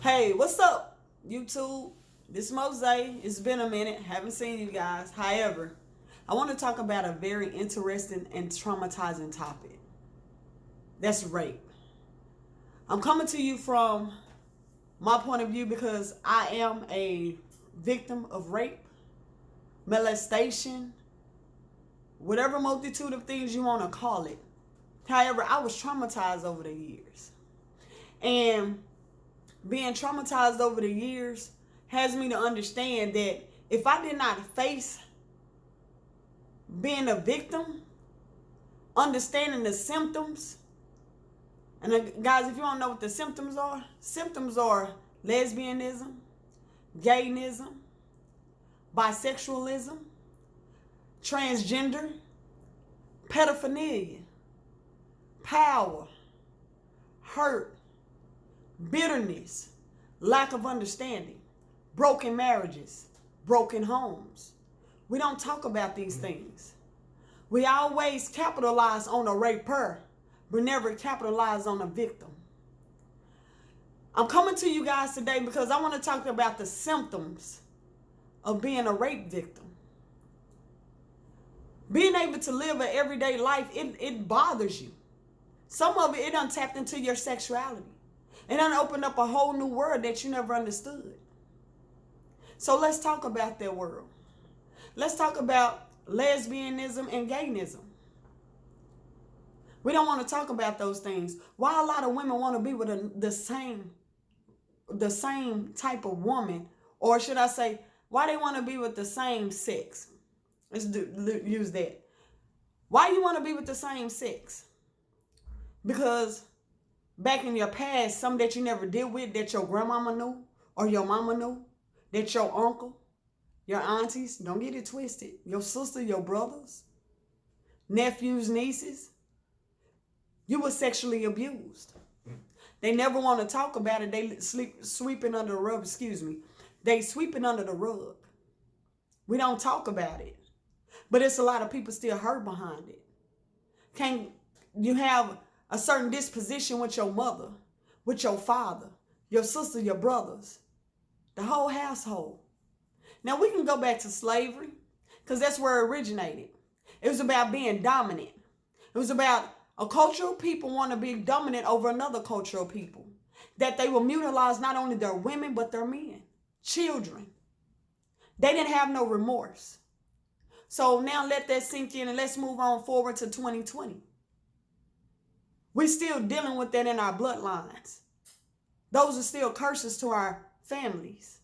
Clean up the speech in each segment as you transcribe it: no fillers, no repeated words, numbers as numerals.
Hey, what's up, YouTube? This is Mose. It's been a minute. Haven't seen you guys. However, I want to talk about a very interesting and traumatizing topic. That's rape. I'm coming to you from my point of view because I am a victim of rape, molestation, whatever multitude of things you want to call it. However, I was traumatized over the years. And being traumatized over the years has me to understand that if I did not face being a victim, understanding the symptoms, and guys, if you don't know what the symptoms are lesbianism, gayism, bisexualism, transgender, pedophilia, power, hurt, bitterness, lack of understanding, broken marriages, broken homes. We don't talk about these things. We always capitalize on a raper, but never capitalize on a victim. I'm coming to you guys today because I want to talk about the symptoms of being a rape victim. Being able to live an everyday life, it bothers you. Some of it done tapped into your sexuality. It done opened up a whole new world that you never understood. So let's talk about that world. Let's talk about lesbianism and gayism. We don't want to talk about those things. Why a lot of women want to be with the same type of woman, or should I say, why they want to be with the same sex? Use that. Why you want to be with the same sex? Because back in your past, some that you never dealt with, that your grandmama knew, or your mama knew, that your uncle, your aunties, don't get it twisted, your sister, your brothers, nephews, nieces, you were sexually abused. They never want to talk about it. They sweeping under the rug, They sweeping under the rug. We don't talk about it. But it's a lot of people still hurt behind it. Can you have a certain disposition with your mother, with your father, your sister, your brothers, the whole household? Now we can go back to slavery because that's where it originated. It was about being dominant. It was about a cultural people want to be dominant over another cultural people. That they will mutilize not only their women, but their men, children. They didn't have no remorse. So now let that sink in and let's move on forward to 2020. We're still dealing with that in our bloodlines. Those are still curses to our families.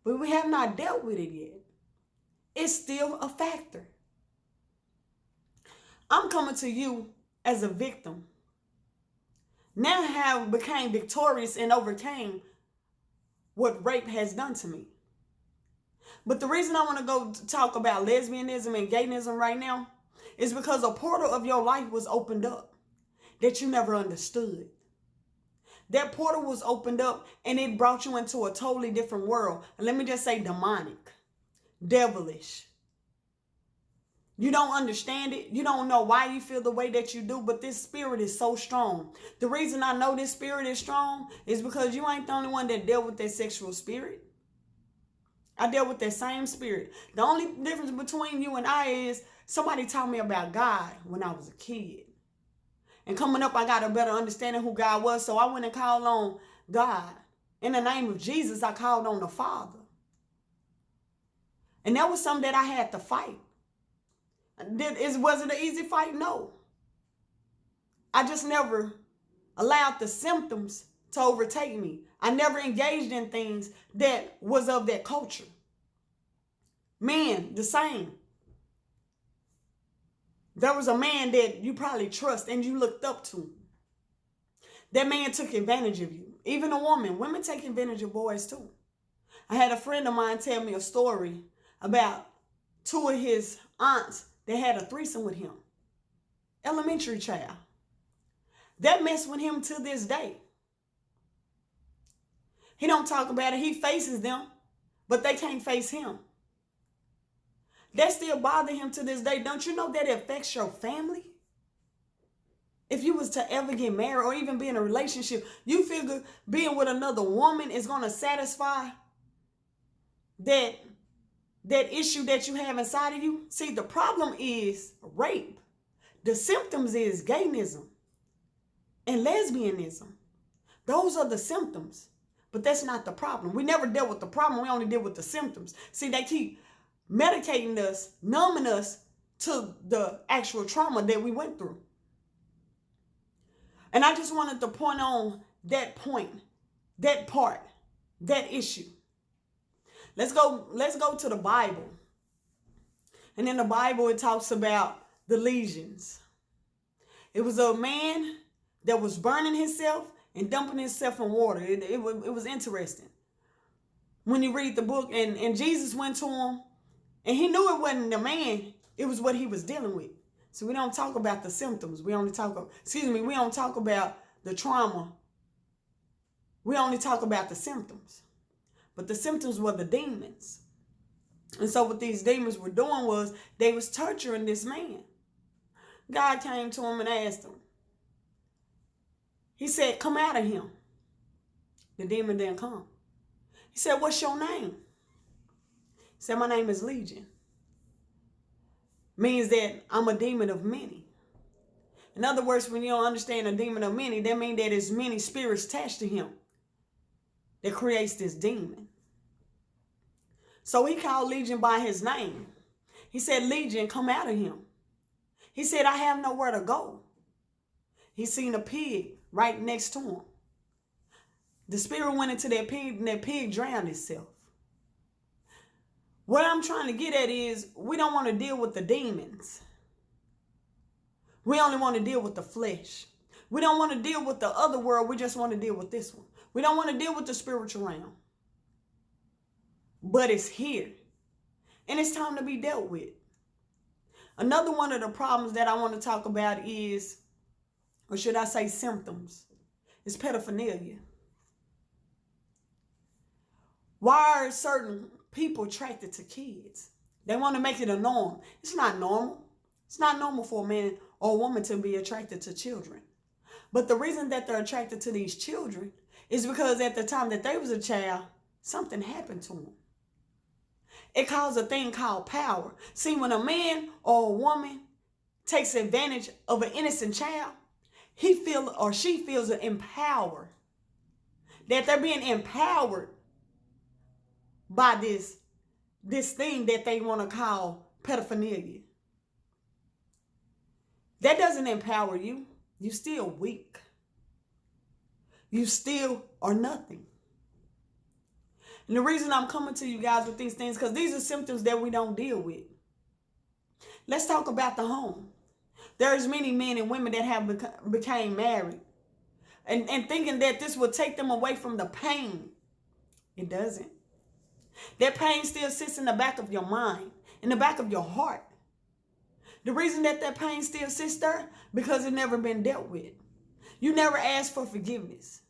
But we have not dealt with it yet. It's still a factor. I'm coming to you as a victim. Now I have became victorious and overcame what rape has done to me. But the reason I want to go talk about lesbianism and gayism right now is because a portal of your life was opened up that you never understood. That portal was opened up and it brought you into a totally different world. And let me just say demonic, devilish. You don't understand it. You don't know why you feel the way that you do, but this spirit is so strong. The reason I know this spirit is strong is because you ain't the only one that dealt with that sexual spirit. I dealt with that same spirit. The only difference between you and I is somebody taught me about God when I was a kid. And coming up, I got a better understanding who God was, so I went and called on God. In the name of Jesus, I called on the Father. And that was something that I had to fight. Was it an easy fight? No. I just never allowed the symptoms to overtake me. I never engaged in things that was of that culture. Men, the same. There was a man that you probably trust and you looked up to. That man took advantage of you. Even a woman. Women take advantage of boys too. I had a friend of mine tell me a story about two of his aunts that had a threesome with him. Elementary child. That messed with him to this day. He don't talk about it. He faces them, but they can't face him. That still bother him to this day. Don't you know that it affects your family? If you was to ever get married or even be in a relationship, you figure being with another woman is going to satisfy that issue that you have inside of you? See, the problem is rape. The symptoms is gayism and lesbianism. Those are the symptoms. But that's not the problem. We never dealt with the problem. We only deal with the symptoms. See, they keep medicating us, numbing us to the actual trauma that we went through. And I just wanted to point on that point, that part, that issue. Let's go to the Bible. And in the Bible, it talks about the legions. It was a man that was burning himself and dumping himself in water. It was interesting. When you read the book, and Jesus went to him, and he knew it wasn't the man, it was what he was dealing with. So we don't talk about the symptoms. We don't talk about the trauma. We only talk about the symptoms. But the symptoms were the demons. And so what these demons were doing was they was torturing this man. God came to him and asked him. He said, come out of him. The demon didn't come. He said, what's your name? He said, my name is Legion. Means that I'm a demon of many. In other words, when you don't understand a demon of many, that means that there's many spirits attached to him that creates this demon. So he called Legion by his name. He said, Legion, come out of him. He said, I have nowhere to go. He seen a pig right next to him. The spirit went into that pig, and that pig drowned itself. What I'm trying to get at is we don't want to deal with the demons. We only want to deal with the flesh. We don't want to deal with the other world. We just want to deal with this one. We don't want to deal with the spiritual realm. But it's here. And it's time to be dealt with. Another one of the problems that I want to talk about is, or should I say symptoms, is pedophilia. Why are certain people attracted to kids? They want to make it a norm. It's not normal. It's not normal for a man or a woman to be attracted to children. But the reason that they're attracted to these children is because at the time that they was a child, something happened to them. It caused a thing called power. See, when a man or a woman takes advantage of an innocent child, he feels or she feels empowered. That they're being empowered by this thing that they want to call pedophilia. That doesn't empower you. You still weak. You still are nothing. And the reason I'm coming to you guys with these things, because these are symptoms that we don't deal with. Let's talk about the home. There's many men and women that have became married and thinking that this will take them away from the pain. It doesn't. That pain still sits in the back of your mind, in the back of your heart. The reason that pain still sits there, because it never been dealt with. You never asked for forgiveness.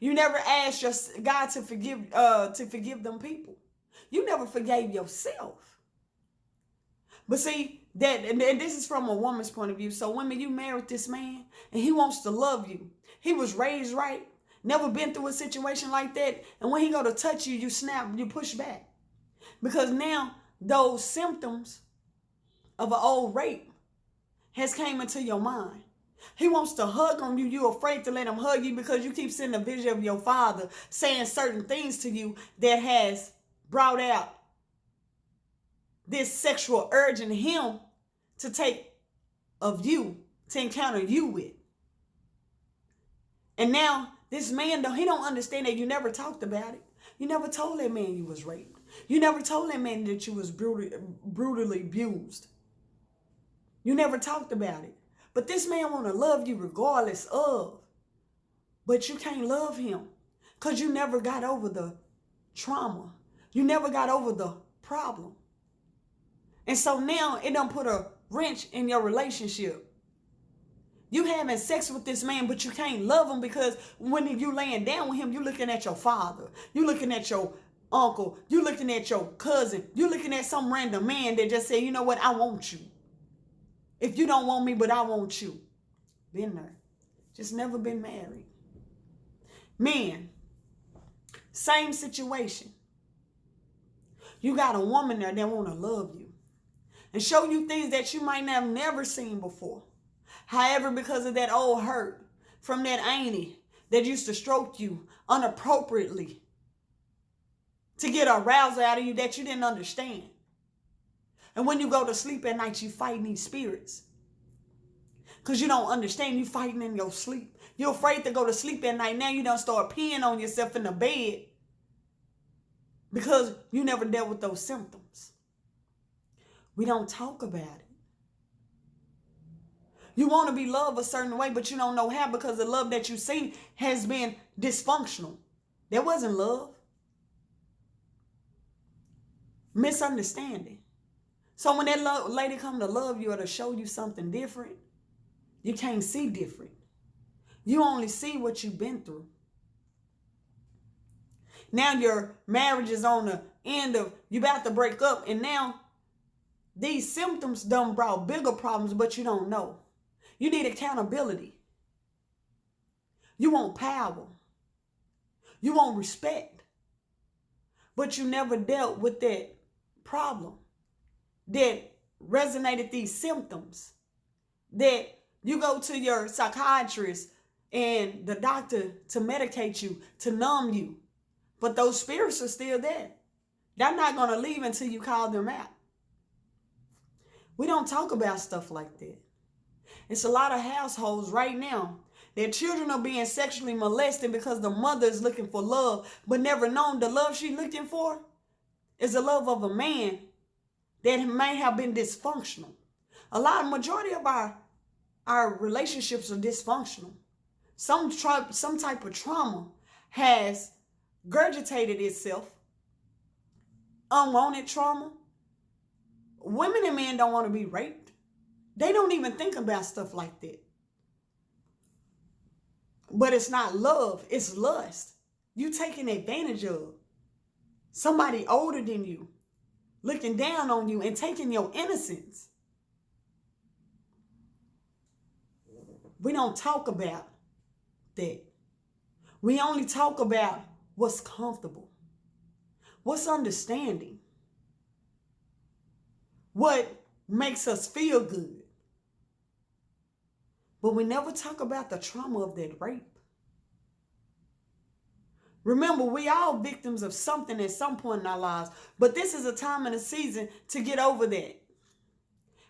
You never asked your God to forgive them people. You never forgave yourself. But see, and this is from a woman's point of view. So women, you married this man and he wants to love you. He was raised right, never been through a situation like that. And when he go to touch you, you snap, you push back. Because now those symptoms of an old rape has came into your mind. He wants to hug on you. You're afraid to let him hug you because you keep seeing a vision of your father saying certain things to you that has brought out this sexual urge in him to take of you, to encounter you with. And now this man, he don't understand that you never talked about it. You never told that man you was raped. You never told that man that you was brutally abused. You never talked about it. But this man want to love you regardless of. But you can't love him because you never got over the trauma. You never got over the problem. And so now it done put a wrench in your relationship. You having sex with this man, but you can't love him because when you laying down with him, you looking at your father. You looking at your uncle. You looking at your cousin. You looking at some random man that just said, you know what, I want you. If you don't want me, but I want you. Been there. Just never been married. Men, same situation. You got a woman there that want to love you and show you things that you might have never seen before. However, because of that old hurt from that auntie that used to stroke you inappropriately to get a arousal out of you that you didn't understand. And when you go to sleep at night, you fighting these spirits. Because you don't understand, you fighting in your sleep. You're afraid to go to sleep at night. Now you don't start peeing on yourself in the bed because you never dealt with those symptoms. We don't talk about it. You want to be loved a certain way, but you don't know how because the love that you see has been dysfunctional. That wasn't love. Misunderstanding. So when that lady come to love you or to show you something different, you can't see different. You only see what you've been through. Now your marriage is on the end of, you about to break up, and now these symptoms done brought bigger problems, but you don't know. You need accountability. You want power. You want respect. But you never dealt with that problem that resonated these symptoms. That you go to your psychiatrist and the doctor to medicate you, to numb you. But those spirits are still there. They're not going to leave until you call them out. We don't talk about stuff like that. It's a lot of households right now. Their children are being sexually molested because the mother is looking for love, but never known the love she's looking for is the love of a man that may have been dysfunctional. Majority of our relationships are dysfunctional. Some type of trauma has gurgitated itself. Unwanted trauma. Women and men don't want to be raped. They don't even think about stuff like that. But it's not love, it's lust. You taking advantage of somebody older than you, looking down on you and taking your innocence. We don't talk about that. We only talk about what's comfortable, what's understanding, what makes us feel good. But we never talk about the trauma of that rape. Remember, we all victims of something at some point in our lives, but this is a time and a season to get over that.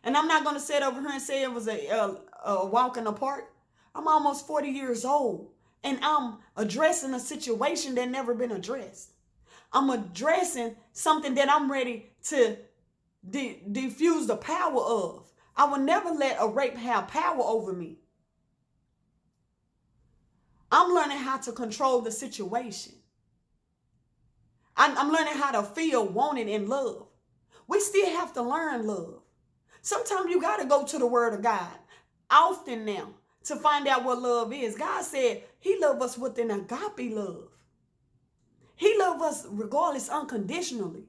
And I'm not going to sit over here and say it was a walk in the park. I'm almost 40 years old, and I'm addressing a situation that never been addressed. I'm addressing something that I'm ready to diffuse the power of. I will never let a rape have power over me. I'm learning how to control the situation. I'm learning how to feel wanted and loved. We still have to learn love. Sometimes you got to go to the word of God often now to find out what love is. God said he loved us with an agape love. He loved us regardless, unconditionally.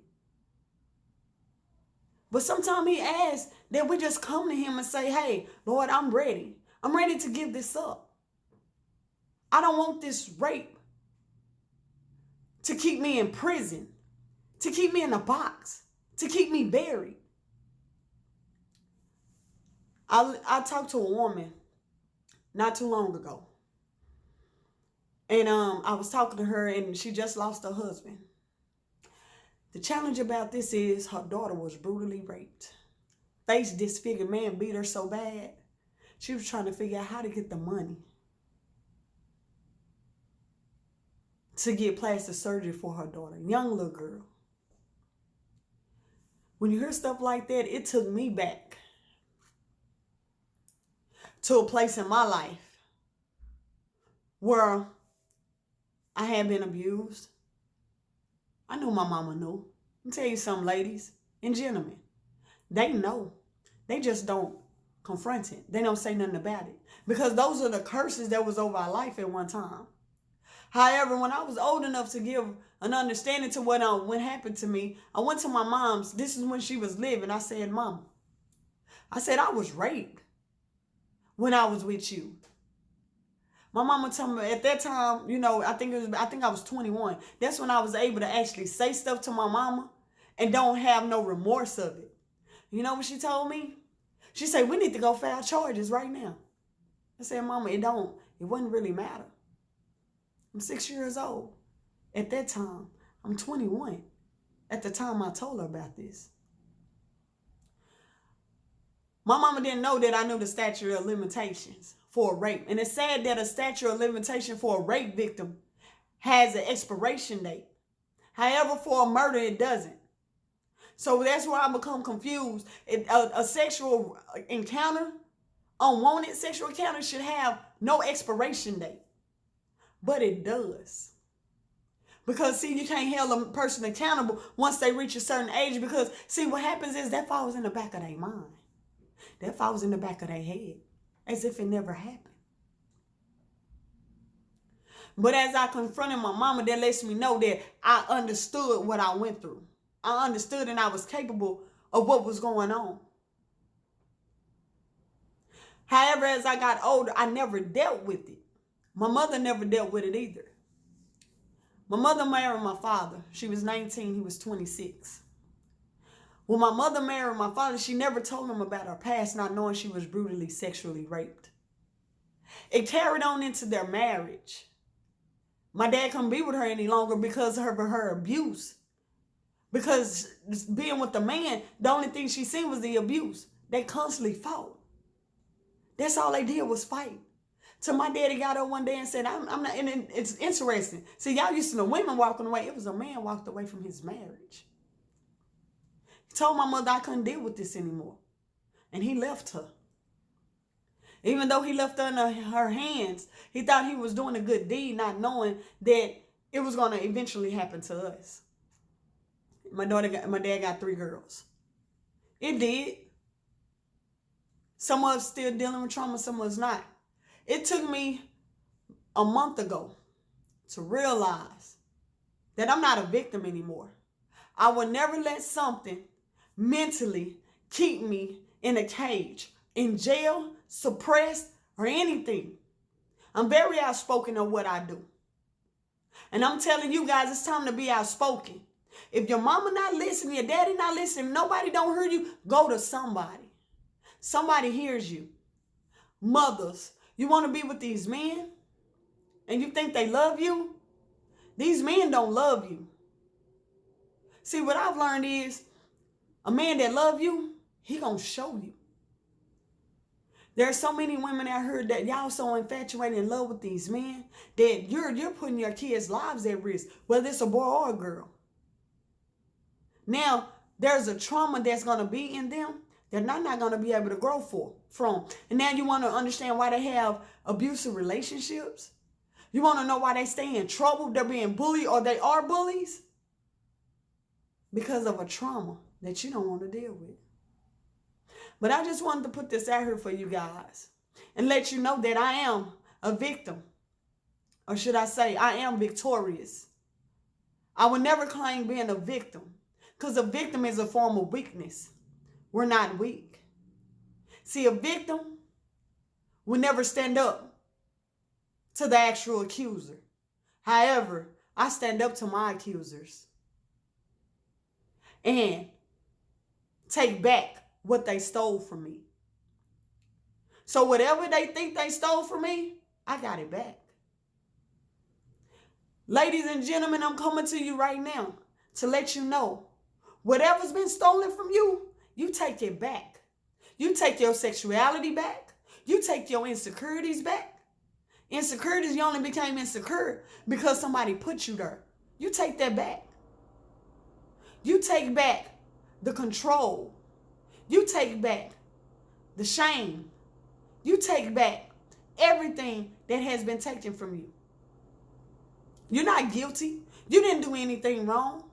But sometimes he asks that we just come to him and say, hey, Lord, I'm ready. I'm ready to give this up. I don't want this rape to keep me in prison, to keep me in a box, to keep me buried. I talked to a woman not too long ago. And I was talking to her, and she just lost her husband. The challenge about this is her daughter was brutally raped. Face disfigured, man beat her so bad. She was trying to figure out how to get the money to get plastic surgery for her daughter, young little girl. When you hear stuff like that, it took me back to a place in my life where I had been abused. I knew my mama knew. Let me tell you something, ladies and gentlemen. They know. They just don't confront it. They don't say nothing about it. Because those are the curses that was over our life at one time. However, when I was old enough to give an understanding to what happened to me, I went to my mom's. This is when she was living. I said, Mama, I said, I was raped. when I was with you. My mama told me at that time, I think I was 21. That's when I was able to actually say stuff to my mama and don't have no remorse of it. You know what she told me? She said, we need to go file charges right now. I said, Mama, it wouldn't really matter. I'm 6 years old. At that time, I'm 21. At the time I told her about this. My mama didn't know that I knew the statute of limitations for a rape. And it's sad that a statute of limitation for a rape victim has an expiration date. However, for a murder, it doesn't. So that's where I become confused. A sexual encounter, unwanted sexual encounter, should have no expiration date. But it does. Because, see, you can't hold a person accountable once they reach a certain age. Because, see, what happens is that falls in the back of their mind. That falls in the back of their head. As if it never happened. But as I confronted my mama, that lets me know that I understood what I went through. I understood and I was capable of what was going on. However, as I got older, I never dealt with it. My mother never dealt with it either. My mother married my father. She was 19, he was 26. When my mother married my father, she never told him about her past, not knowing she was brutally sexually raped. It carried on into their marriage. My dad couldn't be with her any longer because of her abuse. Because being with the man, the only thing she seen was the abuse. They constantly fought. That's all they did was fight. So my daddy got up one day and said, I'm not, and it's interesting. See, y'all used to know women walking away. It was a man walked away from his marriage. He told my mother I couldn't deal with this anymore. And he left her. Even though he left her in her hands, he thought he was doing a good deed, not knowing that it was going to eventually happen to us. My dad got 3 girls. It did. Some of us still dealing with trauma, some of us not. It took me a month ago to realize that I'm not a victim anymore. I will never let something mentally keep me in a cage, in jail, suppressed, or anything. I'm very outspoken on what I do. And I'm telling you guys, it's time to be outspoken. If your mama not listening, your daddy not listening, nobody don't hear you, go to somebody. Somebody hears you. Mothers, you want to be with these men and you think they love you? These men don't love you. See, what I've learned is a man that love you, he gonna show you. There are so many women out here that y'all so infatuated in love with these men that you're putting your kids' lives at risk, whether it's a boy or a girl. Now, there's a trauma that's going to be in them that they're not going to be able to grow from. And now you want to understand why they have abusive relationships? You want to know why they stay in trouble, they're being bullied, or they are bullies? Because of a trauma that you don't want to deal with. But I just wanted to put this out here for you guys and let you know that I am a victim. Or should I say, I am victorious. I would never claim being a victim. Because a victim is a form of weakness. We're not weak. See, a victim will never stand up to the actual accuser. However, I stand up to my accusers and take back what they stole from me. So whatever they think they stole from me, I got it back. Ladies and gentlemen, I'm coming to you right now to let you know whatever's been stolen from you, you take it back. You take your sexuality back. You take your insecurities back. Insecurities, you only became insecure because somebody put you there. You take that back. You take back the control. You take back the shame. You take back everything that has been taken from you. You're not guilty. You didn't do anything wrong.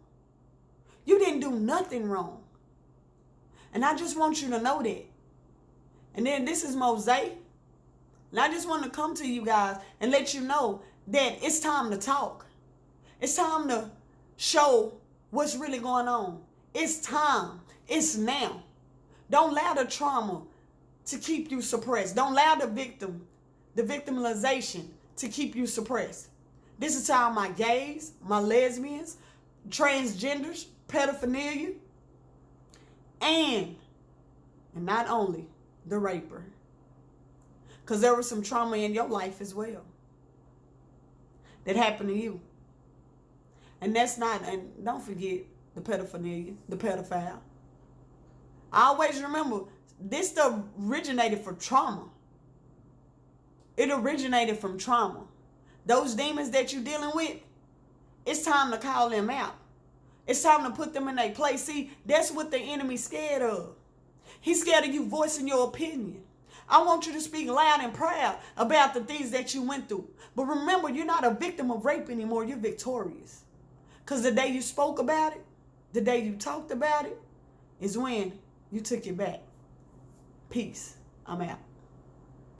You didn't do nothing wrong. And I just want you to know that. And then this is Mosaic. And I just want to come to you guys and let you know that it's time to talk. It's time to show what's really going on. It's time. It's now. Don't allow the trauma to keep you suppressed. Don't allow the victimization to keep you suppressed. This is how my gays, my lesbians, transgenders, pedophilia, and not only the raper. Because there was some trauma in your life as well that happened to you. And that's not, and don't forget the pedophilia, the pedophile. I always remember, this stuff originated from trauma. It originated from trauma. Those demons that you're dealing with, it's time to call them out. It's time to put them in their place. See, that's what the enemy's scared of. He's scared of you voicing your opinion. I want you to speak loud and proud about the things that you went through. But remember, you're not a victim of rape anymore. You're victorious. Because the day you spoke about it, the day you talked about it, is when you took it back. Peace. I'm out.